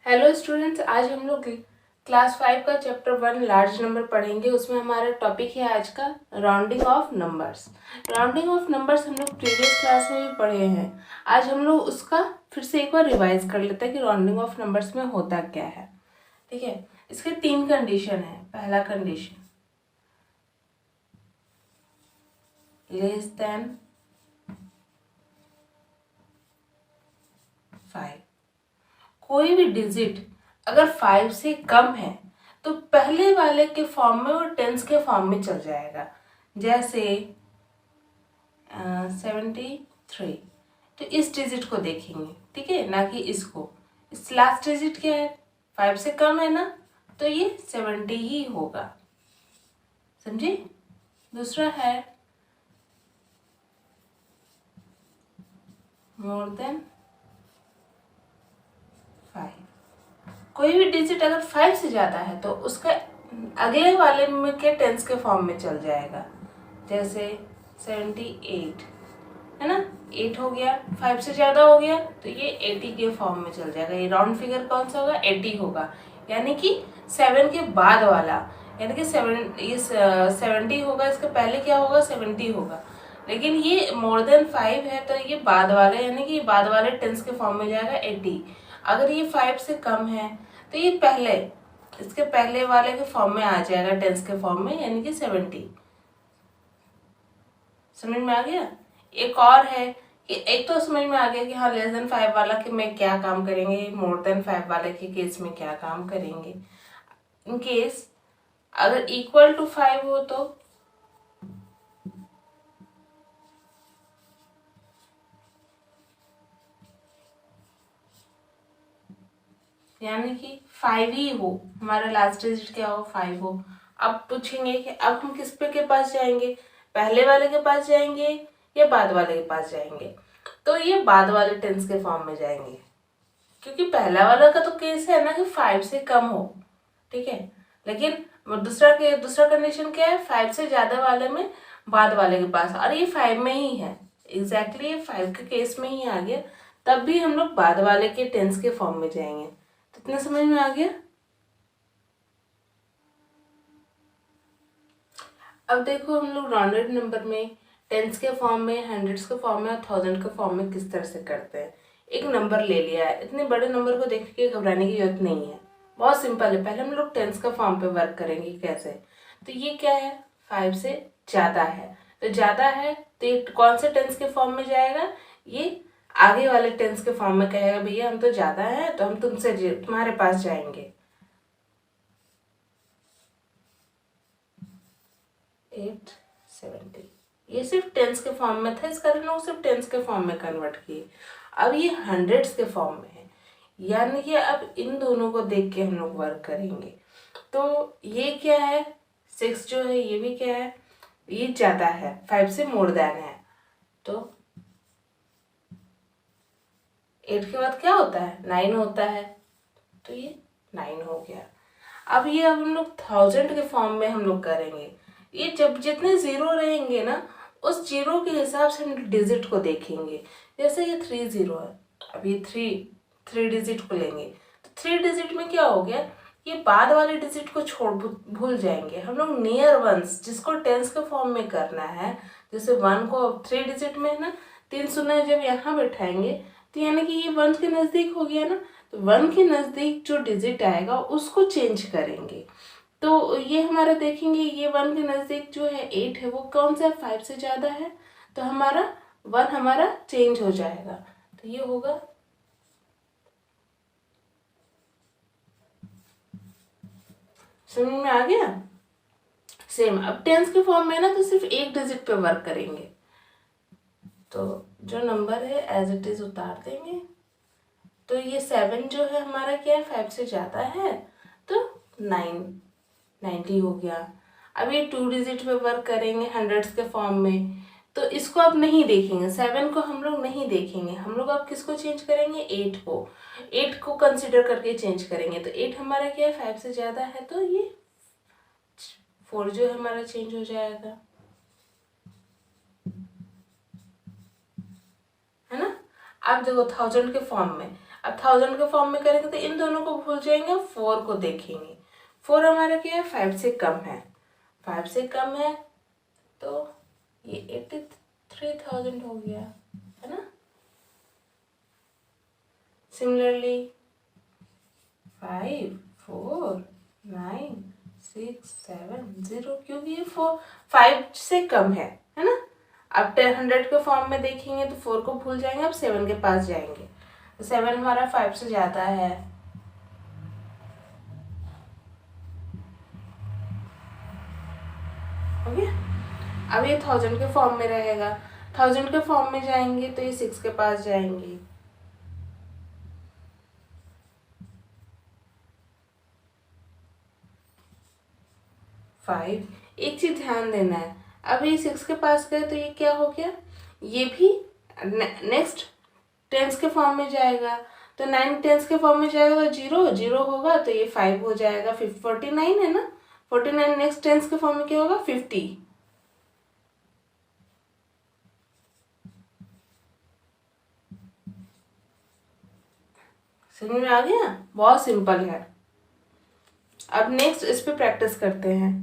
Hello students, आज हम लोग क्लास 5 का चैप्टर 1 लार्ज नंबर पढ़ेंगे। उसमें हमारा टॉपिक है आज का rounding off numbers. Rounding off numbers हम लोग प्रीवियस क्लास में भी पढ़े हैं। आज हम लोग उसका फिर से एक बार रिवाइज कर लेते हैं कि राउंडिंग ऑफ नंबर्स में होता क्या है। ठीक है, इसके 3 कंडीशन है। पहला कंडीशन, लेस देन 5। कोई भी डिजिट अगर 5 से कम है तो पहले वाले के फॉर्म में और टेंस के फॉर्म में चल जाएगा। जैसे 73, तो इस डिजिट को देखेंगे, ठीक है, ना कि इसको। इस लास्ट डिजिट क्या है, 5 से कम है ना, तो ये 70 ही होगा। समझे। दूसरा है मोर देन 5। कोई भी डिजिट अगर 5 से ज़्यादा है तो उसका अगले वाले में के टेंस के फॉर्म में चल जाएगा। जैसे 78 है ना, 8 हो गया, 5 से ज़्यादा हो गया तो ये 80 के फॉर्म में चल जाएगा। ये राउंड फिगर कौन सा होगा, 80 होगा, यानी कि 7 के बाद वाला, यानी कि 70 होगा। इसके पहले क्या होगा, 70 होगा। लेकिन ये मोर देन 5 है तो ये बाद वाले, यानी कि बाद वाले टेंस के फॉर्म में जाएगा 80। अगर ये 5 से कम है तो ये पहले, इसके पहले वाले के फॉर्म में आ जाएगा, टेंस के फॉर्म में, यानी कि 70। समझ में आ गया। एक और है कि एक तो समझ में आ गया कि हाँ लेस देन 5 वाला कि में क्या काम करेंगे, मोर देन 5 वाले के केस में क्या काम करेंगे। इन केस अगर इक्वल टू 5 हो तो यानी कि 5 ही हो, हमारा लास्ट डिजिट क्या हो, 5 हो। अब पूछेंगे कि अब हम किस पे के पास जाएंगे, पहले वाले के पास जाएंगे या बाद वाले के पास जाएंगे। तो ये बाद वाले टेंस के फॉर्म में जाएंगे, क्योंकि पहला वाला का तो केस है ना कि 5 से कम हो, ठीक है। लेकिन दूसरा कंडीशन क्या है, 5 से ज्यादा वाले में बाद वाले के पास, और ये 5 में ही है, एग्जैक्टली ये 5 के केस में ही आ गया। तब भी हम लोग बाद वाले के टेंस के फॉर्म में जाएंगे। तो इतना समझ में आ गया। अब देखो हम लोग राउंडेड नंबर में टेंस के फॉर्म में, हंड्रेड्स के फॉर्म में और थाउजेंड के फॉर्म में किस तरह से करते हैं। एक नंबर ले लिया है, इतने बड़े नंबर को देख के घबराने की जरूरत नहीं है, बहुत सिंपल है। पहले हम लोग टेंस का फॉर्म पे वर्क करेंगे कैसे। तो ये क्या है, 5 से ज्यादा है, तो ज्यादा है तो ये कौन से टेंस के फॉर्म में जाएगा, ये आगे वाले टेंस के फॉर्म में कहेगा भैया हम तो ज्यादा है तो हम तुम्हारे पास जाएंगे। 870, ये सिर्फ टेंस के फॉर्म में था, इस कारण लोग सिर्फ टेंस के फॉर्म में कन्वर्ट किए। अब ये हंड्रेड्स के फॉर्म में है, यानी कि अब इन दोनों को देख के हम लोग वर्क करेंगे। तो ये क्या है, 6 जो है ये भी क्या है, ये ज्यादा है, 5 से मोर देन है। तो 8 के बाद क्या होता है, 9 होता है, तो ये 9 हो गया। अब ये अब हम लोग थाउजेंड के फॉर्म में हम लोग करेंगे। ये जब जितने जीरो रहेंगे ना, उस जीरो के हिसाब से हम डिजिट को देखेंगे। जैसे ये 3 जीरो है, अब ये थ्री डिजिट को लेंगे, तो 3 डिजिट में क्या हो गया, ये बाद वाले डिजिट को छोड़ भूल जाएंगे हम लोग। नियर वंस जिसको टेंस के फॉर्म में करना है, जैसे 1 को 3 डिजिट में है ना, 3 शून्य जब यहाँ बैठाएंगे तो यानी कि ये 1 के नजदीक हो गया ना, तो 1 के नजदीक जो डिजिट आएगा उसको चेंज करेंगे। तो ये हमारा देखेंगे, ये 1 के नजदीक जो है 8 है, वो कौन सा है, 5 से ज्यादा है, तो हमारा 1 हमारा चेंज हो जाएगा। तो ये होगा, समझ में आ गया। सेम अब टेंस के फॉर्म में ना तो सिर्फ एक डिजिट पे वर्क करेंगे, तो जो नंबर है एज इट इज उतार देंगे। तो ये 7 जो है हमारा क्या है, 5 से ज्यादा है, तो 90 हो गया। अब ये 2 डिजिट पे वर्क करेंगे हंड्रेड्स के फॉर्म में, तो इसको अब नहीं देखेंगे, 7 को हम लोग नहीं देखेंगे, हम लोग अब किसको चेंज करेंगे, 8 को कंसिडर करके चेंज करेंगे। तो 8 हमारा क्या है, 5 से ज्यादा है, तो ये 4 जो है हमारा चेंज हो जाएगा, है ना। अब देखो थाउजेंड के फॉर्म में, अब 1000 के फॉर्म में करेंगे तो इन दोनों को भूल जाएंगे, 4 को देखेंगे। 4 हमारा क्या है, 5 से कम है, 5 से कम है तो ये 83,000 हो गया, है ना। सिमिलरली 5 4 9 6 7 0, क्योंकि ये 5 से कम है ना। अब 100 के फॉर्म में देखेंगे तो 4 को भूल जाएंगे, अब 7 के पास जाएंगे तो 7 हमारा 5 से ज़्यादा है। हो गया। अब ये 1000 के फॉर्म में रहेगा, 1000 के फॉर्म में जाएंगे तो ये 6 के पास जाएंगे, फाइव। एक चीज ध्यान देना है, अब ये 6 के पास गए तो ये क्या हो गया, ये भी नेक्स्ट टेंस के फॉर्म में जाएगा, तो 9 टेंस के फॉर्म में जाएगा तो 0 0 होगा तो ये 5 हो जाएगा, 49 है ना, 49 नेक्स्ट टेंस के फॉर्म में क्या होगा, 50। समझ में आ गया, बहुत सिंपल है। अब नेक्स्ट इस पे प्रैक्टिस करते हैं।